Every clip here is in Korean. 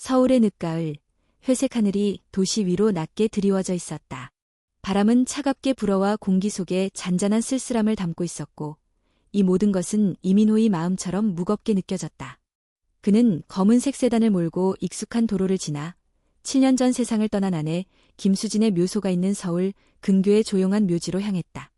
서울의 늦가을, 회색 하늘이 도시 위로 낮게 드리워져 있었다. 바람은 차갑게 불어와 공기 속에 잔잔한 쓸쓸함을 담고 있었고, 이 모든 것은 이민호의 마음처럼 무겁게 느껴졌다. 그는 검은색 세단을 몰고 익숙한 도로를 지나 7년 전 세상을 떠난 아내 김수진의 묘소가 있는 서울 근교의 조용한 묘지로 향했다.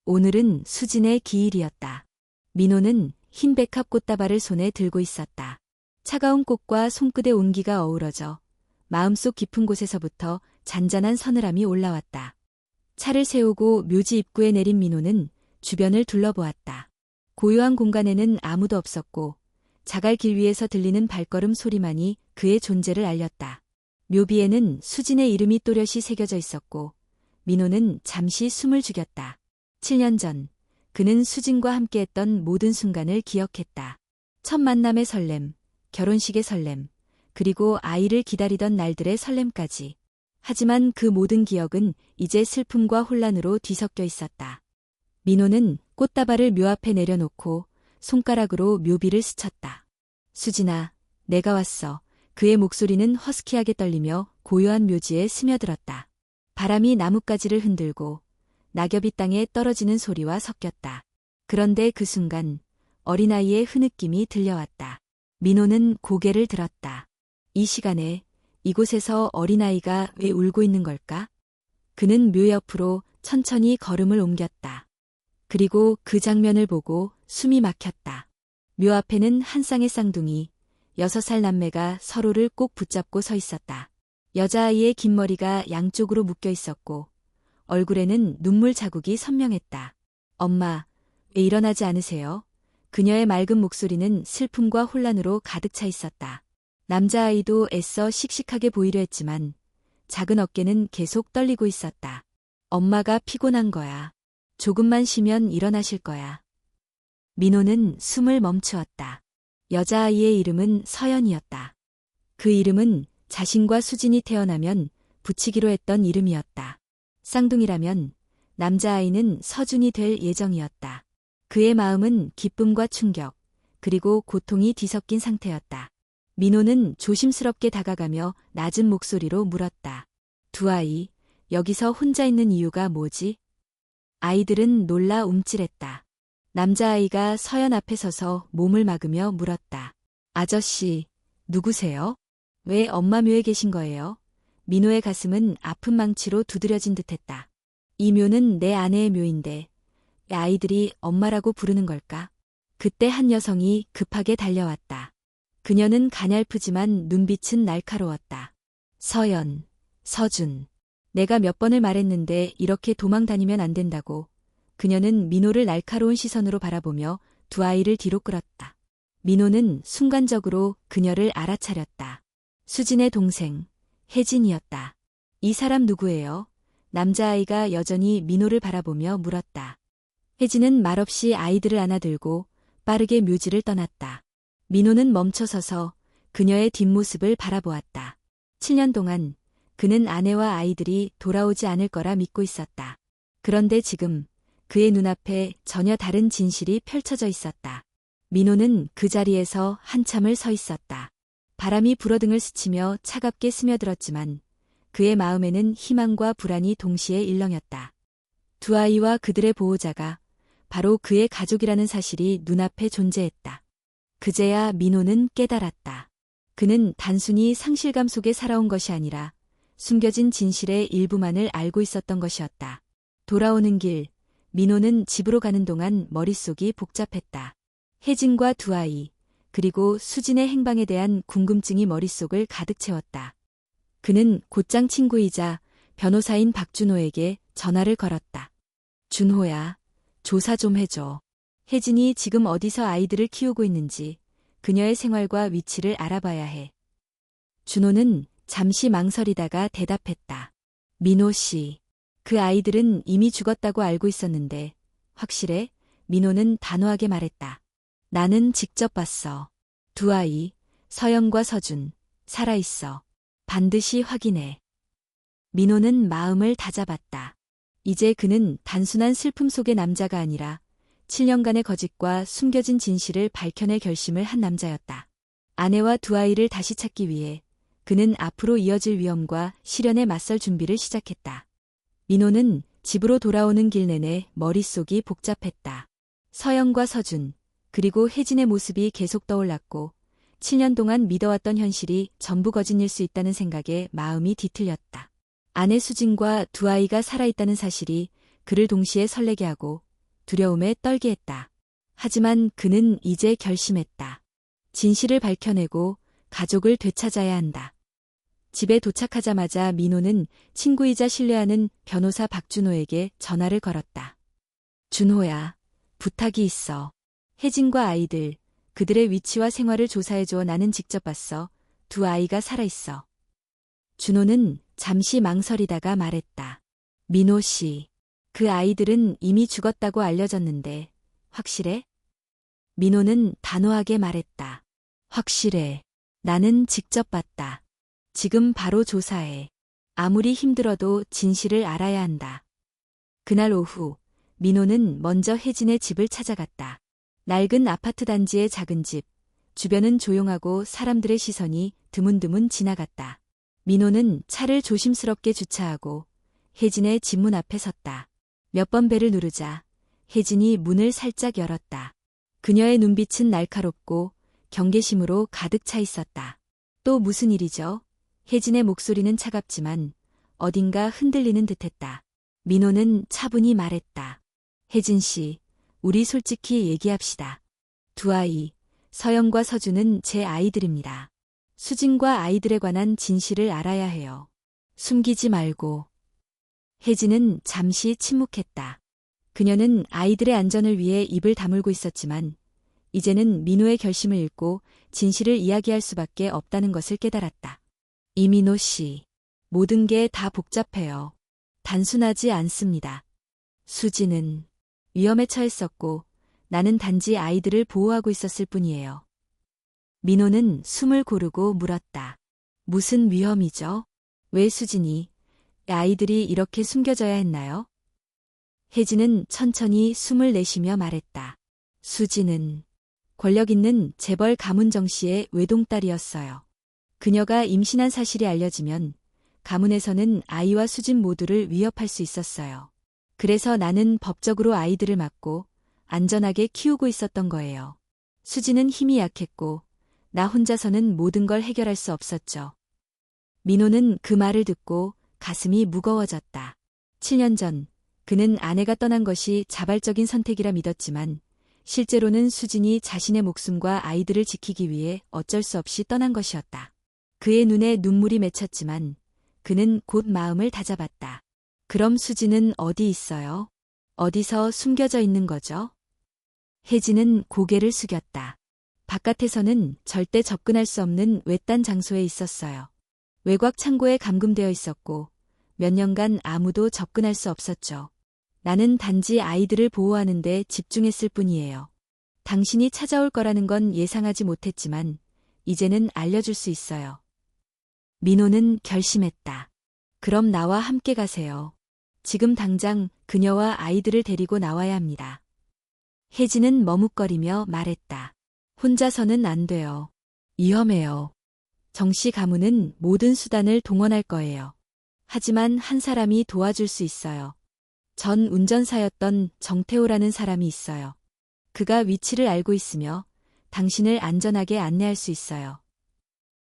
오늘은 수진의 기일이었다. 민호는 흰 백합 꽃다발을 손에 들고 있었다. 차가운 꽃과 손끝의 온기가 어우러져 마음속 깊은 곳에서부터 잔잔한 서늘함이 올라왔다. 차를 세우고 묘지 입구에 내린 민호는 주변을 둘러보았다. 고요한 공간에는 아무도 없었고 자갈 길 위에서 들리는 발걸음 소리만이 그의 존재를 알렸다. 묘비에는 수진의 이름이 또렷이 새겨져 있었고 민호는 잠시 숨을 죽였다. 7년 전 그는 수진과 함께했던 모든 순간을 기억했다. 첫 만남의 설렘, 결혼식의 설렘, 그리고 아이를 기다리던 날들의 설렘까지. 하지만 그 모든 기억은 이제 슬픔과 혼란으로 뒤섞여 있었다. 민호는 꽃다발을 묘 앞에 내려놓고 손가락으로 묘비를 스쳤다. 수진아, 내가 왔어. 그의 목소리는 허스키하게 떨리며 고요한 묘지에 스며들었다. 바람이 나뭇가지를 흔들고 낙엽이 땅에 떨어지는 소리와 섞였다. 그런데 그 순간 어린아이의 흐느낌이 들려왔다. 민호는 고개를 들었다. 이 시간에 이곳에서 어린아이가 왜 울고 있는 걸까? 그는 묘 옆으로 천천히 걸음을 옮겼다. 그리고 그 장면을 보고 숨이 막혔다. 묘 앞에는 한 쌍의 쌍둥이, 6살 남매가 서로를 꼭 붙잡고 서 있었다. 여자아이의 긴 머리가 양쪽으로 묶여 있었고 얼굴에는 눈물 자국이 선명했다. 엄마, 왜 일어나지 않으세요? 그녀의 맑은 목소리는 슬픔과 혼란으로 가득 차 있었다. 남자아이도 애써 씩씩하게 보이려 했지만 작은 어깨는 계속 떨리고 있었다. 엄마가 피곤한 거야. 조금만 쉬면 일어나실 거야. 민호는 숨을 멈추었다. 여자아이의 이름은 서연이었다. 그 이름은 자신과 수진이 태어나면 붙이기로 했던 이름이었다. 쌍둥이라면 남자아이는 서준이 될 예정이었다. 그의 마음은 기쁨과 충격, 그리고 고통이 뒤섞인 상태였다. 민호는 조심스럽게 다가가며 낮은 목소리로 물었다. 두 아이, 여기서 혼자 있는 이유가 뭐지? 아이들은 놀라 움찔했다. 남자아이가 서연 앞에 서서 몸을 막으며 물었다. 아저씨, 누구세요? 왜 엄마 묘에 계신 거예요? 민호의 가슴은 아픈 망치로 두드려진 듯했다. 이 묘는 내 아내의 묘인데 왜 아이들이 엄마라고 부르는 걸까? 그때 한 여성이 급하게 달려왔다. 그녀는 가냘프지만 눈빛은 날카로웠다. 서연, 서준. 내가 몇 번을 말했는데 이렇게 도망 다니면 안 된다고. 그녀는 민호를 날카로운 시선으로 바라보며 두 아이를 뒤로 끌었다. 민호는 순간적으로 그녀를 알아차렸다. 수진의 동생, 혜진이었다. 이 사람 누구예요? 남자아이가 여전히 민호를 바라보며 물었다. 혜진은 말없이 아이들을 안아들고 빠르게 묘지를 떠났다. 민호는 멈춰서서 그녀의 뒷모습을 바라보았다. 7년 동안 그는 아내와 아이들이 돌아오지 않을 거라 믿고 있었다. 그런데 지금 그의 눈앞에 전혀 다른 진실이 펼쳐져 있었다. 민호는 그 자리에서 한참을 서 있었다. 바람이 불어등을 스치며 차갑게 스며들었지만 그의 마음에는 희망과 불안이 동시에 일렁였다. 두 아이와 그들의 보호자가 바로 그의 가족이라는 사실이 눈앞에 존재했다. 그제야 민호는 깨달았다. 그는 단순히 상실감 속에 살아온 것이 아니라 숨겨진 진실의 일부만을 알고 있었던 것이었다. 돌아오는 길, 민호는 집으로 가는 동안 머릿속이 복잡했다. 혜진과 두 아이, 그리고 수진의 행방에 대한 궁금증이 머릿속을 가득 채웠다. 그는 곧장 친구이자 변호사인 박준호에게 전화를 걸었다. 준호야, 조사 좀 해줘. 혜진이 지금 어디서 아이들을 키우고 있는지 그녀의 생활과 위치를 알아봐야 해. 준호는 잠시 망설이다가 대답했다. 민호 씨, 그 아이들은 이미 죽었다고 알고 있었는데 확실해? 민호는 단호하게 말했다. 나는 직접 봤어. 두 아이, 서연과 서준, 살아있어. 반드시 확인해. 민호는 마음을 다잡았다. 이제 그는 단순한 슬픔 속의 남자가 아니라 7년간의 거짓과 숨겨진 진실을 밝혀낼 결심을 한 남자였다. 아내와 두 아이를 다시 찾기 위해 그는 앞으로 이어질 위험과 시련에 맞설 준비를 시작했다. 민호는 집으로 돌아오는 길 내내 머릿속이 복잡했다. 서영과 서준, 그리고 혜진의 모습이 계속 떠올랐고 7년 동안 믿어왔던 현실이 전부 거짓일 수 있다는 생각에 마음이 뒤틀렸다. 아내 수진과 두 아이가 살아있다는 사실이 그를 동시에 설레게 하고 두려움에 떨게 했다. 하지만 그는 이제 결심했다. 진실을 밝혀내고 가족을 되찾아야 한다. 집에 도착하자마자 민호는 친구이자 신뢰하는 변호사 박준호에게 전화를 걸었다. 준호야, 부탁이 있어. 혜진과 아이들, 그들의 위치와 생활을 조사해줘. 나는 직접 봤어. 두 아이가 살아있어. 준호는 잠시 망설이다가 말했다. 민호 씨, 그 아이들은 이미 죽었다고 알려졌는데 확실해? 민호는 단호하게 말했다. 확실해. 나는 직접 봤다. 지금 바로 조사해. 아무리 힘들어도 진실을 알아야 한다. 그날 오후, 민호는 먼저 혜진의 집을 찾아갔다. 낡은 아파트 단지의 작은 집, 주변은 조용하고 사람들의 시선이 드문드문 지나갔다. 민호는 차를 조심스럽게 주차하고 혜진의 집문 앞에 섰다. 몇 번 벨을 누르자 혜진이 문을 살짝 열었다. 그녀의 눈빛은 날카롭고 경계심으로 가득 차 있었다. 또 무슨 일이죠? 혜진의 목소리는 차갑지만 어딘가 흔들리는 듯했다. 민호는 차분히 말했다. 혜진 씨, 우리 솔직히 얘기합시다. 두 아이, 서영과 서준은 제 아이들입니다. 수진과 아이들에 관한 진실을 알아야 해요. 숨기지 말고. 혜진은 잠시 침묵했다. 그녀는 아이들의 안전을 위해 입을 다물고 있었지만 이제는 민호의 결심을 읽고 진실을 이야기할 수밖에 없다는 것을 깨달았다. 이민호 씨, 모든 게 다 복잡해요. 단순하지 않습니다. 수진은 위험에 처했었고 나는 단지 아이들을 보호하고 있었을 뿐이에요. 민호는 숨을 고르고 물었다. 무슨 위험이죠? 왜 수진이, 아이들이 이렇게 숨겨져야 했나요? 혜진은 천천히 숨을 내쉬며 말했다. 수진은 권력 있는 재벌 가문정 씨의 외동딸이었어요. 그녀가 임신한 사실이 알려지면 가문에서는 아이와 수진 모두를 위협할 수 있었어요. 그래서 나는 법적으로 아이들을 맡고 안전하게 키우고 있었던 거예요. 수진은 힘이 약했고 나 혼자서는 모든 걸 해결할 수 없었죠. 민호는 그 말을 듣고 가슴이 무거워졌다. 7년 전 그는 아내가 떠난 것이 자발적인 선택이라 믿었지만 실제로는 수진이 자신의 목숨과 아이들을 지키기 위해 어쩔 수 없이 떠난 것이었다. 그의 눈에 눈물이 맺혔지만 그는 곧 마음을 다잡았다. 그럼 수진은 어디 있어요? 어디서 숨겨져 있는 거죠? 혜진은 고개를 숙였다. 바깥에서는 절대 접근할 수 없는 외딴 장소에 있었어요. 외곽 창고에 감금되어 있었고 몇 년간 아무도 접근할 수 없었죠. 나는 단지 아이들을 보호하는 데 집중했을 뿐이에요. 당신이 찾아올 거라는 건 예상하지 못했지만 이제는 알려줄 수 있어요. 민호는 결심했다. 그럼 나와 함께 가세요. 지금 당장 그녀와 아이들을 데리고 나와야 합니다. 혜진은 머뭇거리며 말했다. 혼자서는 안 돼요. 위험해요. 정씨 가문은 모든 수단을 동원할 거예요. 하지만 한 사람이 도와줄 수 있어요. 전 운전사였던 정태호라는 사람이 있어요. 그가 위치를 알고 있으며 당신을 안전하게 안내할 수 있어요.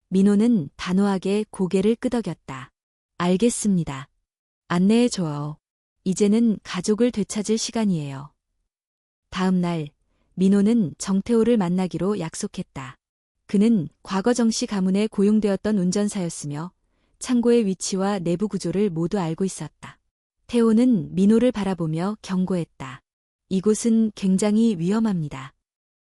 민호는 단호하게 고개를 끄덕였다. 알겠습니다. 안내해줘요. 이제는 가족을 되찾을 시간이에요. 다음 날 민호는 정태호를 만나기로 약속했다. 그는 과거 정씨 가문에 고용되었던 운전사였으며 창고의 위치와 내부 구조를 모두 알고 있었다. 태호는 민호를 바라보며 경고했다. 이곳은 굉장히 위험합니다.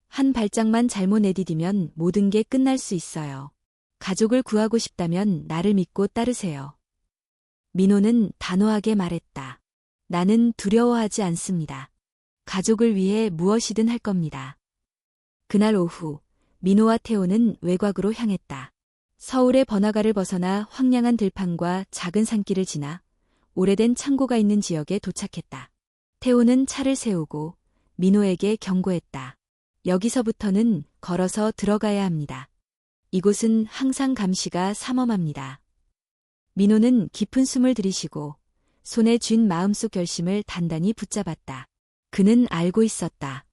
한 발짝만 잘못 내디디면 모든 게 끝날 수 있어요. 가족을 구하고 싶다면 나를 믿고 따르세요. 민호는 단호하게 말했다. 나는 두려워하지 않습니다. 가족을 위해 무엇이든 할 겁니다. 그날 오후 민호와 태호는 외곽으로 향했다. 서울의 번화가를 벗어나 황량한 들판과 작은 산길을 지나 오래된 창고가 있는 지역에 도착했다. 태호는 차를 세우고 민호에게 경고했다. 여기서부터는 걸어서 들어가야 합니다. 이곳은 항상 감시가 삼엄합니다. 민호는 깊은 숨을 들이쉬고 손에 쥔 마음속 결심을 단단히 붙잡았다. 그는 알고 있었다.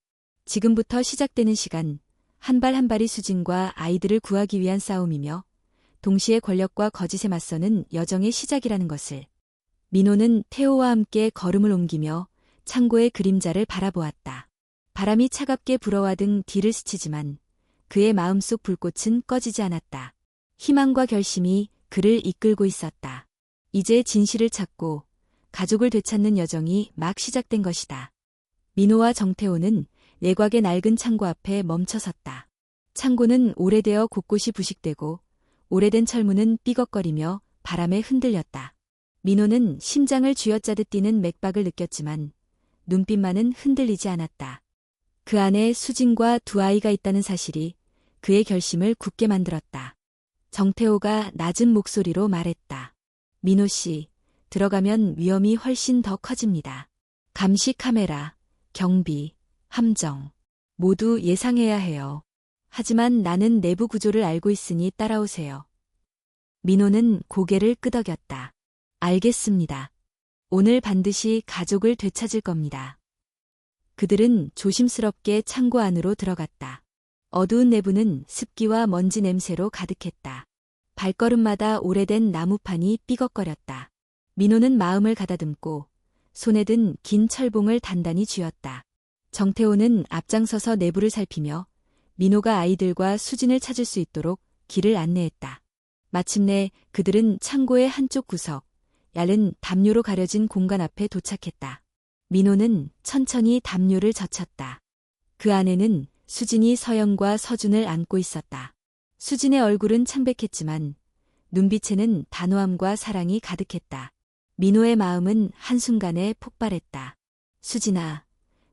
지금부터 시작되는 시간, 한 발 한 발이 수진과 아이들을 구하기 위한 싸움이며 동시에 권력과 거짓에 맞서는 여정의 시작이라는 것을. 민호는 태호와 함께 걸음을 옮기며 창고의 그림자를 바라보았다. 바람이 차갑게 불어와 등 뒤를 스치지만 그의 마음속 불꽃은 꺼지지 않았다. 희망과 결심이 그를 이끌고 있었다. 이제 진실을 찾고 가족을 되찾는 여정이 막 시작된 것이다. 민호와 정태호는 내곽의 낡은 창고 앞에 멈춰섰다. 창고는 오래되어 곳곳이 부식되고 오래된 철문은 삐걱거리며 바람에 흔들렸다. 민호는 심장을 쥐어짜듯 뛰는 맥박을 느꼈지만 눈빛만은 흔들리지 않았다. 그 안에 수진과 두 아이가 있다는 사실이 그의 결심을 굳게 만들었다. 정태호가 낮은 목소리로 말했다. 민호 씨, 들어가면 위험이 훨씬 더 커집니다. 감시 카메라, 경비, 함정, 모두 예상해야 해요. 하지만 나는 내부 구조를 알고 있으니 따라오세요. 민호는 고개를 끄덕였다. 알겠습니다. 오늘 반드시 가족을 되찾을 겁니다. 그들은 조심스럽게 창고 안으로 들어갔다. 어두운 내부는 습기와 먼지 냄새로 가득했다. 발걸음마다 오래된 나무판이 삐걱거렸다. 민호는 마음을 가다듬고 손에 든 긴 철봉을 단단히 쥐었다. 정태호는 앞장서서 내부를 살피며 민호가 아이들과 수진을 찾을 수 있도록 길을 안내했다. 마침내 그들은 창고의 한쪽 구석, 얇은 담요로 가려진 공간 앞에 도착했다. 민호는 천천히 담요를 젖혔다. 그 안에는 수진이 서영과 서준을 안고 있었다. 수진의 얼굴은 창백했지만 눈빛에는 단호함과 사랑이 가득했다. 민호의 마음은 한순간에 폭발했다. 수진아.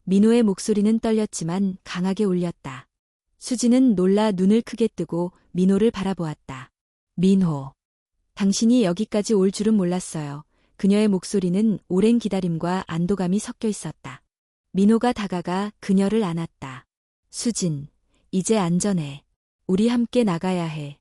민호의 목소리는 떨렸지만 강하게 울렸다. 수진은 놀라 눈을 크게 뜨고 민호를 바라보았다. 민호. 당신이 여기까지 올 줄은 몰랐어요. 그녀의 목소리는 오랜 기다림과 안도감이 섞여 있었다. 민호가 다가가 그녀를 안았다. 수진, 이제 안전해. 우리 함께 나가야 해.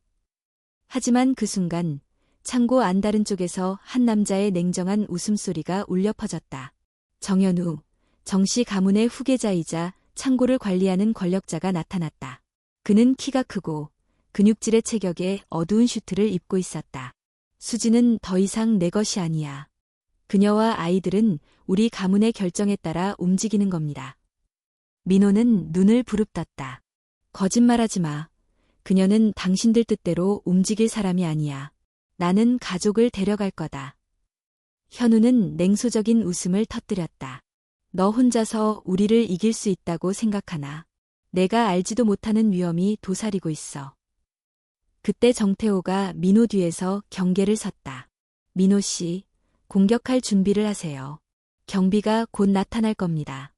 하지만 그 순간 창고 안다른 쪽에서 한 남자의 냉정한 웃음소리가 울려 퍼졌다. 정현우, 정씨 가문의 후계자이자 창고를 관리하는 권력자가 나타났다. 그는 키가 크고 근육질의 체격에 어두운 슈트를 입고 있었다. 수진은 더 이상 내 것이 아니야. 그녀와 아이들은 우리 가문의 결정에 따라 움직이는 겁니다. 민호는 눈을 부릅떴다. 거짓말하지 마. 그녀는 당신들 뜻대로 움직일 사람이 아니야. 나는 가족을 데려갈 거다. 현우는 냉소적인 웃음을 터뜨렸다. 너 혼자서 우리를 이길 수 있다고 생각하나? 내가 알지도 못하는 위험이 도사리고 있어. 그때 정태호가 민호 뒤에서 경계를 섰다. 민호 씨, 공격할 준비를 하세요. 경비가 곧 나타날 겁니다.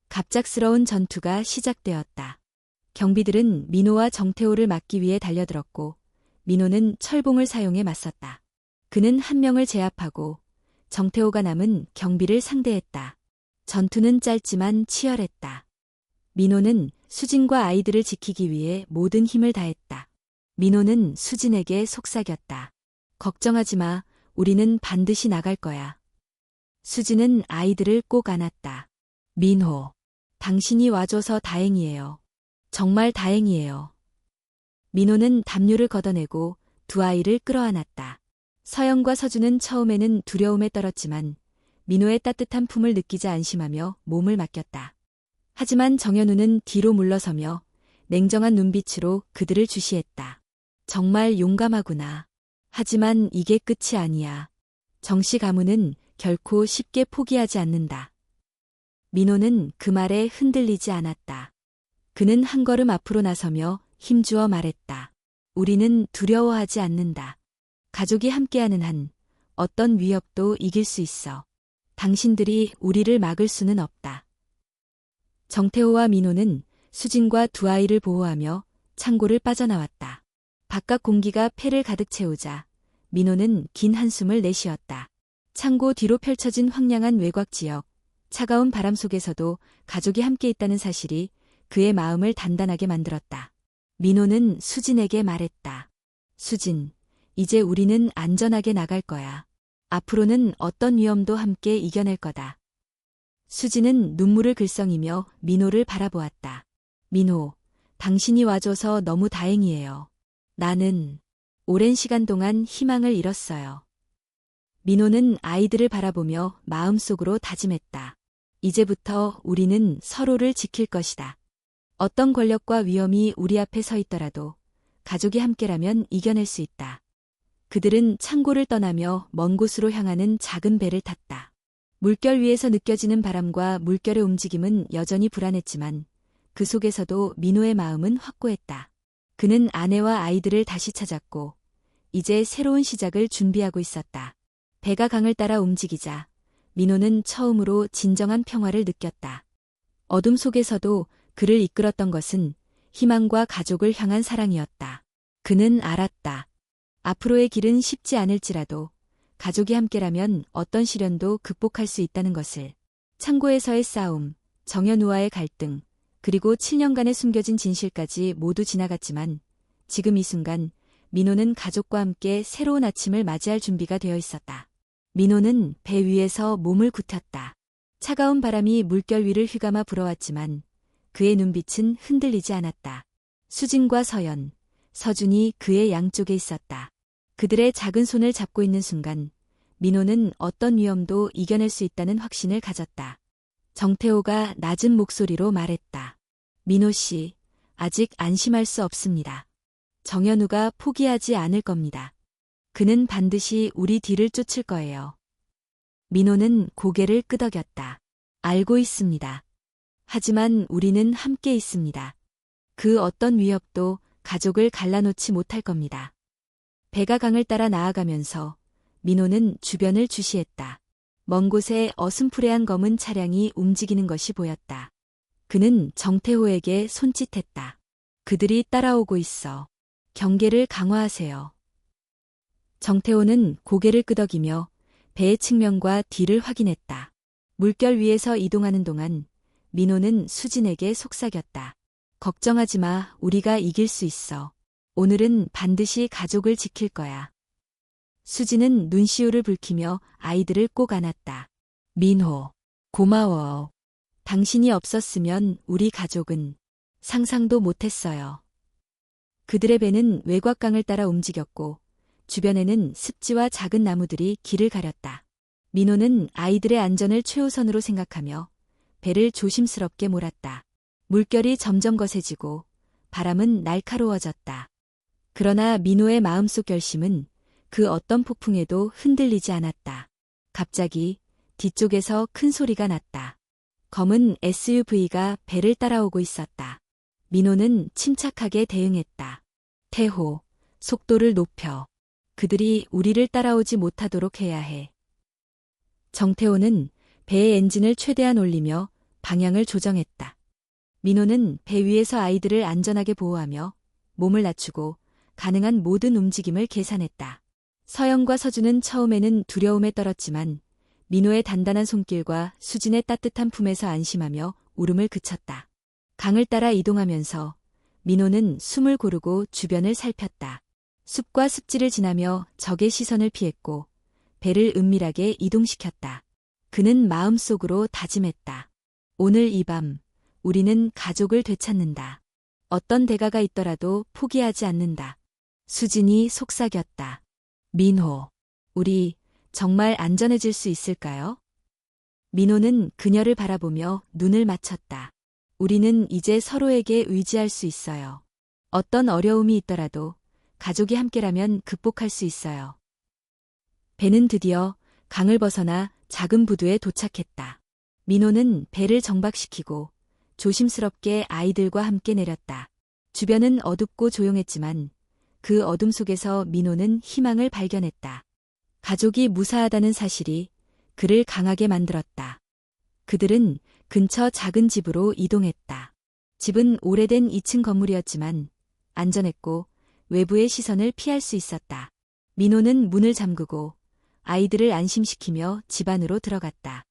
갑작스러운 전투가 시작되었다. 경비들은 민호와 정태호를 막기 위해 달려들었고 민호는 철봉을 사용해 맞섰다. 그는 한 명을 제압하고 정태호가 남은 경비를 상대했다. 전투는 짧지만 치열했다. 민호는 수진과 아이들을 지키기 위해 모든 힘을 다했다. 민호는 수진에게 속삭였다. 걱정하지 마. 우리는 반드시 나갈 거야. 수진은 아이들을 꼭 안았다. 민호, 당신이 와줘서 다행이에요. 정말 다행이에요. 민호는 담요를 걷어내고 두 아이를 끌어안았다. 서영과 서준은 처음에는 두려움에 떨었지만 민호의 따뜻한 품을 느끼자 안심하며 몸을 맡겼다. 하지만 정현우는 뒤로 물러서며 냉정한 눈빛으로 그들을 주시했다. 정말 용감하구나. 하지만 이게 끝이 아니야. 정씨 가문은 결코 쉽게 포기하지 않는다. 민호는 그 말에 흔들리지 않았다. 그는 한 걸음 앞으로 나서며 힘주어 말했다. 우리는 두려워하지 않는다. 가족이 함께하는 한 어떤 위협도 이길 수 있어. 당신들이 우리를 막을 수는 없다. 정태호와 민호는 수진과 두 아이를 보호하며 창고를 빠져나왔다. 바깥 공기가 폐를 가득 채우자 민호는 긴 한숨을 내쉬었다. 창고 뒤로 펼쳐진 황량한 외곽 지역, 차가운 바람 속에서도 가족이 함께 있다는 사실이 그의 마음을 단단하게 만들었다. 민호는 수진에게 말했다. 수진, 이제 우리는 안전하게 나갈 거야. 앞으로는 어떤 위험도 함께 이겨낼 거다. 수진은 눈물을 글썽이며 민호를 바라보았다. 민호, 당신이 와줘서 너무 다행이에요. 나는 오랜 시간 동안 희망을 잃었어요. 민호는 아이들을 바라보며 마음속으로 다짐했다. 이제부터 우리는 서로를 지킬 것이다. 어떤 권력과 위험이 우리 앞에 서 있더라도 가족이 함께라면 이겨낼 수 있다. 그들은 창고를 떠나며 먼 곳으로 향하는 작은 배를 탔다. 물결 위에서 느껴지는 바람과 물결의 움직임은 여전히 불안했지만 그 속에서도 민호의 마음은 확고했다. 그는 아내와 아이들을 다시 찾았고 이제 새로운 시작을 준비하고 있었다. 배가 강을 따라 움직이자 민호는 처음으로 진정한 평화를 느꼈다. 어둠 속에서도 그를 이끌었던 것은 희망과 가족을 향한 사랑이었다. 그는 알았다. 앞으로의 길은 쉽지 않을지라도 가족이 함께라면 어떤 시련도 극복할 수 있다는 것을. 창고에서의 싸움, 정연우와의 갈등, 그리고 7년간의 숨겨진 진실까지 모두 지나갔지만 지금 이 순간 민호는 가족과 함께 새로운 아침을 맞이할 준비가 되어 있었다. 민호는 배 위에서 몸을 굽혔다. 차가운 바람이 물결 위를 휘감아 불어왔지만 그의 눈빛은 흔들리지 않았다. 수진과 서연, 서준이 그의 양쪽에 있었다. 그들의 작은 손을 잡고 있는 순간 민호는 어떤 위험도 이겨낼 수 있다는 확신을 가졌다. 정태호가 낮은 목소리로 말했다. 민호 씨, 아직 안심할 수 없습니다. 정연우가 포기하지 않을 겁니다. 그는 반드시 우리 뒤를 쫓을 거예요. 민호는 고개를 끄덕였다. 알고 있습니다. 하지만 우리는 함께 있습니다. 그 어떤 위협도 가족을 갈라놓지 못할 겁니다. 배가 강을 따라 나아가면서 민호는 주변을 주시했다. 먼 곳에 어슴푸레한 검은 차량이 움직이는 것이 보였다. 그는 정태호에게 손짓했다. 그들이 따라오고 있어. 경계를 강화하세요. 정태호는 고개를 끄덕이며 배의 측면과 뒤를 확인했다. 물결 위에서 이동하는 동안 민호는 수진에게 속삭였다. 걱정하지 마, 우리가 이길 수 있어. 오늘은 반드시 가족을 지킬 거야. 수진은 눈시울을 붉히며 아이들을 꼭 안았다. 민호, 고마워. 당신이 없었으면 우리 가족은 상상도 못했어요. 그들의 배는 외곽강을 따라 움직였고 주변에는 습지와 작은 나무들이 길을 가렸다. 민호는 아이들의 안전을 최우선으로 생각하며 배를 조심스럽게 몰았다. 물결이 점점 거세지고 바람은 날카로워졌다. 그러나 민호의 마음속 결심은 그 어떤 폭풍에도 흔들리지 않았다. 갑자기 뒤쪽에서 큰 소리가 났다. 검은 SUV가 배를 따라오고 있었다. 민호는 침착하게 대응했다. 태호, 속도를 높여. 그들이 우리를 따라오지 못하도록 해야 해. 정태호는 배의 엔진을 최대한 올리며 방향을 조정했다. 민호는 배 위에서 아이들을 안전하게 보호하며 몸을 낮추고 가능한 모든 움직임을 계산했다. 서연과 서준은 처음에는 두려움에 떨었지만 민호의 단단한 손길과 수진의 따뜻한 품에서 안심하며 울음을 그쳤다. 강을 따라 이동하면서 민호는 숨을 고르고 주변을 살폈다. 숲과 습지를 지나며 적의 시선을 피했고 배를 은밀하게 이동시켰다. 그는 마음속으로 다짐했다. 오늘 이 밤 우리는 가족을 되찾는다. 어떤 대가가 있더라도 포기하지 않는다. 수진이 속삭였다. 민호, 우리 정말 안전해질 수 있을까요? 민호는 그녀를 바라보며 눈을 맞췄다. 우리는 이제 서로에게 의지할 수 있어요. 어떤 어려움이 있더라도 가족이 함께라면 극복할 수 있어요. 배는 드디어 강을 벗어나 작은 부두에 도착했다. 민호는 배를 정박시키고 조심스럽게 아이들과 함께 내렸다. 주변은 어둡고 조용했지만 그 어둠 속에서 민호는 희망을 발견했다. 가족이 무사하다는 사실이 그를 강하게 만들었다. 그들은 근처 작은 집으로 이동했다. 집은 오래된 2층 건물이었지만 안전했고 외부의 시선을 피할 수 있었다. 민호는 문을 잠그고 아이들을 안심시키며 집 안으로 들어갔다.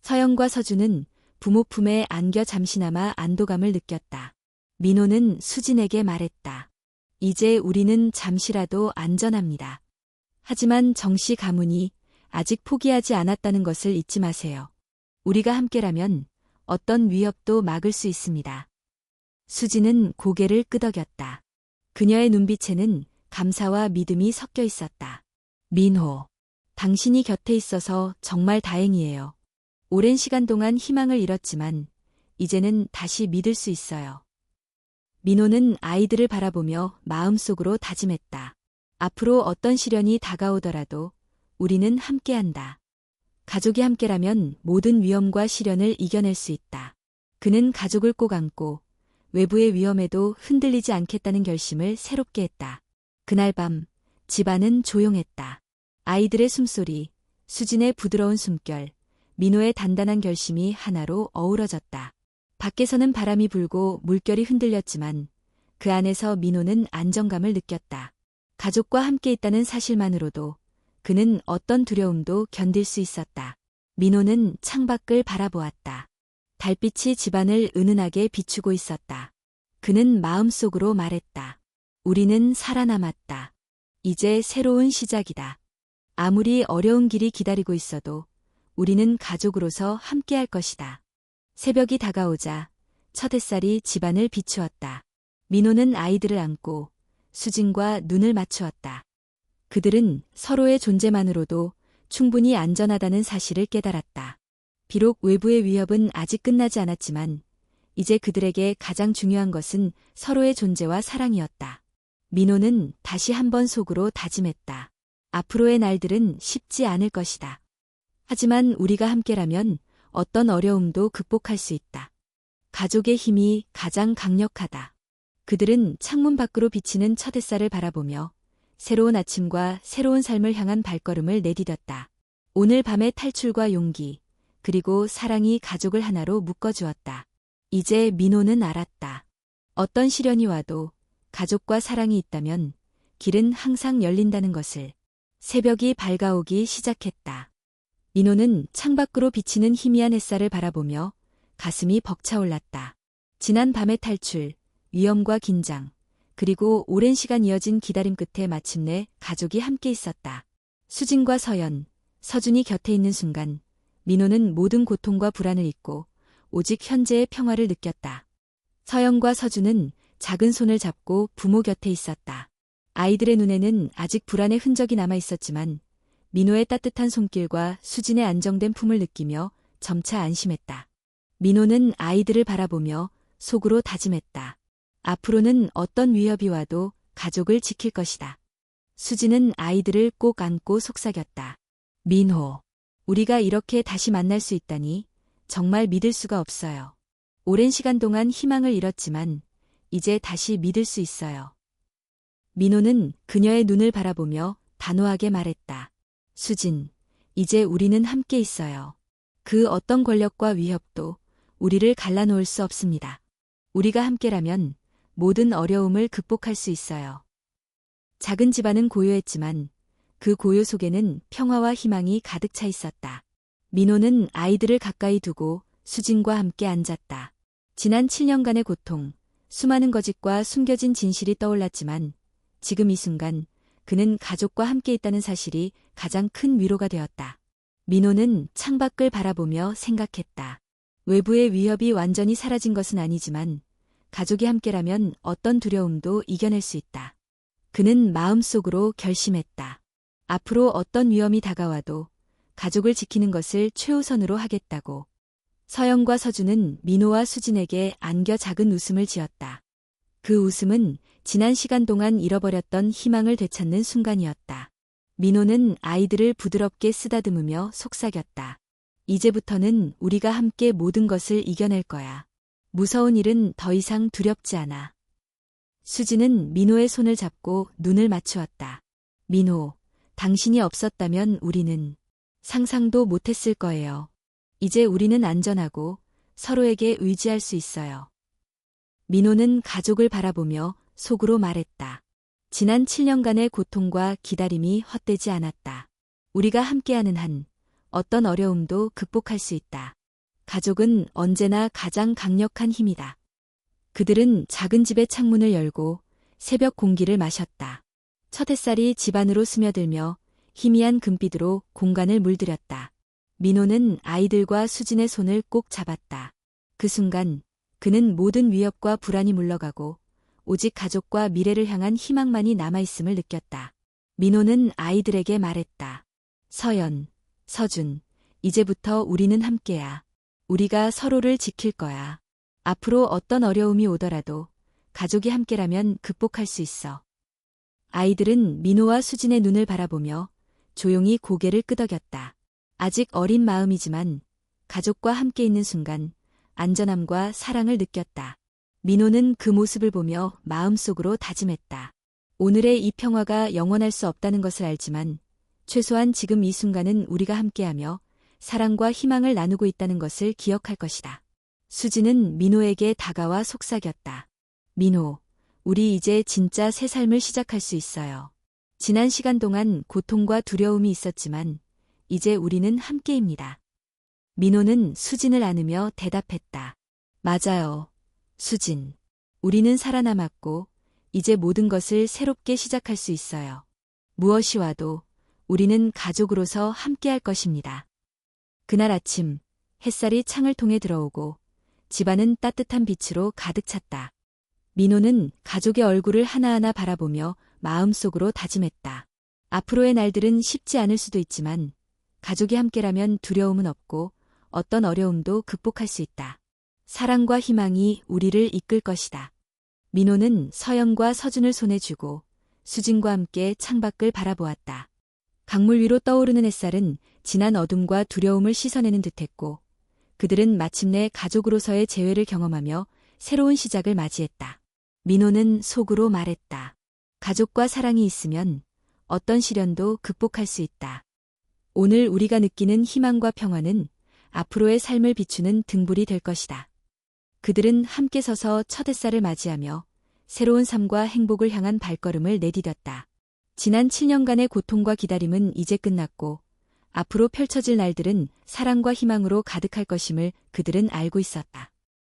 서영과 서준은 부모 품에 안겨 잠시나마 안도감을 느꼈다. 민호는 수진에게 말했다. 이제 우리는 잠시라도 안전합니다. 하지만 정씨 가문이 아직 포기하지 않았다는 것을 잊지 마세요. 우리가 함께라면 어떤 위협도 막을 수 있습니다. 수진은 고개를 끄덕였다. 그녀의 눈빛에는 감사와 믿음이 섞여 있었다. 민호, 당신이 곁에 있어서 정말 다행이에요. 오랜 시간 동안 희망을 잃었지만 이제는 다시 믿을 수 있어요. 민호는 아이들을 바라보며 마음속으로 다짐했다. 앞으로 어떤 시련이 다가오더라도 우리는 함께한다. 가족이 함께라면 모든 위험과 시련을 이겨낼 수 있다. 그는 가족을 꼭 안고 외부의 위험에도 흔들리지 않겠다는 결심을 새롭게 했다. 그날 밤 집안은 조용했다. 아이들의 숨소리, 수진의 부드러운 숨결, 민호의 단단한 결심이 하나로 어우러졌다. 밖에서는 바람이 불고 물결이 흔들렸지만 그 안에서 민호는 안정감을 느꼈다. 가족과 함께 있다는 사실만으로도 그는 어떤 두려움도 견딜 수 있었다. 민호는 창밖을 바라보았다. 달빛이 집안을 은은하게 비추고 있었다. 그는 마음속으로 말했다. 우리는 살아남았다. 이제 새로운 시작이다. 아무리 어려운 길이 기다리고 있어도 우리는 가족으로서 함께할 것이다. 새벽이 다가오자 첫 햇살이 집안을 비추었다. 민호는 아이들을 안고 수진과 눈을 맞추었다. 그들은 서로의 존재만으로도 충분히 안전하다는 사실을 깨달았다. 비록 외부의 위협은 아직 끝나지 않았지만 이제 그들에게 가장 중요한 것은 서로의 존재와 사랑이었다. 민호는 다시 한번 속으로 다짐했다. 앞으로의 날들은 쉽지 않을 것이다. 하지만 우리가 함께라면 어떤 어려움도 극복할 수 있다. 가족의 힘이 가장 강력하다. 그들은 창문 밖으로 비치는 첫 햇살을 바라보며 새로운 아침과 새로운 삶을 향한 발걸음을 내디뎠다. 오늘 밤의 탈출과 용기, 그리고 사랑이 가족을 하나로 묶어주었다. 이제 민호는 알았다. 어떤 시련이 와도 가족과 사랑이 있다면 길은 항상 열린다는 것을. 새벽이 밝아오기 시작했다. 민호는 창밖으로 비치는 희미한 햇살을 바라보며 가슴이 벅차올랐다. 지난 밤의 탈출, 위험과 긴장, 그리고 오랜 시간 이어진 기다림 끝에 마침내 가족이 함께 있었다. 수진과 서연, 서준이 곁에 있는 순간 민호는 모든 고통과 불안을 잊고 오직 현재의 평화를 느꼈다. 서연과 서준은 작은 손을 잡고 부모 곁에 있었다. 아이들의 눈에는 아직 불안의 흔적이 남아 있었지만 민호의 따뜻한 손길과 수진의 안정된 품을 느끼며 점차 안심했다. 민호는 아이들을 바라보며 속으로 다짐했다. 앞으로는 어떤 위협이 와도 가족을 지킬 것이다. 수진은 아이들을 꼭 안고 속삭였다. 민호, 우리가 이렇게 다시 만날 수 있다니 정말 믿을 수가 없어요. 오랜 시간 동안 희망을 잃었지만 이제 다시 믿을 수 있어요. 민호는 그녀의 눈을 바라보며 단호하게 말했다. 수진, 이제 우리는 함께 있어요. 그 어떤 권력과 위협도 우리를 갈라놓을 수 없습니다. 우리가 함께라면 모든 어려움을 극복할 수 있어요. 작은 집안은 고요했지만 그 고요 속에는 평화와 희망이 가득 차 있었다. 민호는 아이들을 가까이 두고 수진과 함께 앉았다. 지난 7년간의 고통, 수많은 거짓과 숨겨진 진실이 떠올랐지만 지금 이 순간 그는 가족과 함께 있다는 사실이 가장 큰 위로가 되었다. 민호는 창밖을 바라보며 생각했다. 외부의 위협이 완전히 사라진 것은 아니지만 가족이 함께라면 어떤 두려움도 이겨낼 수 있다. 그는 마음속으로 결심했다. 앞으로 어떤 위험이 다가와도 가족을 지키는 것을 최우선으로 하겠다고. 서영과 서준은 민호와 수진에게 안겨 작은 웃음을 지었다. 그 웃음은 지난 시간 동안 잃어버렸던 희망을 되찾는 순간이었다. 민호는 아이들을 부드럽게 쓰다듬으며 속삭였다. 이제부터는 우리가 함께 모든 것을 이겨낼 거야. 무서운 일은 더 이상 두렵지 않아. 수진은 민호의 손을 잡고 눈을 맞추었다. 민호, 당신이 없었다면 우리는 상상도 못했을 거예요. 이제 우리는 안전하고 서로에게 의지할 수 있어요. 민호는 가족을 바라보며 속으로 말했다. 지난 7년간의 고통과 기다림이 헛되지 않았다. 우리가 함께하는 한 어떤 어려움도 극복할 수 있다. 가족은 언제나 가장 강력한 힘이다. 그들은 작은 집의 창문을 열고 새벽 공기를 마셨다. 첫 햇살이 집 안으로 스며들며 희미한 금빛으로 공간을 물들였다. 민호는 아이들과 수진의 손을 꼭 잡았다. 그 순간 그는 모든 위협과 불안이 물러가고 오직 가족과 미래를 향한 희망만이 남아있음을 느꼈다. 민호는 아이들에게 말했다. 서연, 서준, 이제부터 우리는 함께야. 우리가 서로를 지킬 거야. 앞으로 어떤 어려움이 오더라도 가족이 함께라면 극복할 수 있어. 아이들은 민호와 수진의 눈을 바라보며 조용히 고개를 끄덕였다. 아직 어린 마음이지만 가족과 함께 있는 순간 안전함과 사랑을 느꼈다. 민호는 그 모습을 보며 마음속으로 다짐했다. 오늘의 이 평화가 영원할 수 없다는 것을 알지만 최소한 지금 이 순간은 우리가 함께하며 사랑과 희망을 나누고 있다는 것을 기억할 것이다. 수진은 민호에게 다가와 속삭였다. 민호, 우리 이제 진짜 새 삶을 시작할 수 있어요. 지난 시간 동안 고통과 두려움이 있었지만 이제 우리는 함께입니다. 민호는 수진을 안으며 대답했다. 맞아요, 수진. 우리는 살아남았고 이제 모든 것을 새롭게 시작할 수 있어요. 무엇이 와도 우리는 가족으로서 함께할 것입니다. 그날 아침 햇살이 창을 통해 들어오고 집안은 따뜻한 빛으로 가득 찼다. 민호는 가족의 얼굴을 하나하나 바라보며 마음속으로 다짐했다. 앞으로의 날들은 쉽지 않을 수도 있지만 가족이 함께라면 두려움은 없고 어떤 어려움도 극복할 수 있다. 사랑과 희망이 우리를 이끌 것이다. 민호는 서연과 서준을 손에 쥐고 수진과 함께 창밖을 바라보았다. 강물 위로 떠오르는 햇살은 지난 어둠과 두려움을 씻어내는 듯했고 그들은 마침내 가족으로서의 재회를 경험하며 새로운 시작을 맞이했다. 민호는 속으로 말했다. 가족과 사랑이 있으면 어떤 시련도 극복할 수 있다. 오늘 우리가 느끼는 희망과 평화는 앞으로의 삶을 비추는 등불이 될 것이다. 그들은 함께 서서 첫 햇살을 맞이하며 새로운 삶과 행복을 향한 발걸음을 내디뎠다. 지난 7년간의 고통과 기다림은 이제 끝났고 앞으로 펼쳐질 날들은 사랑과 희망으로 가득할 것임을 그들은 알고 있었다.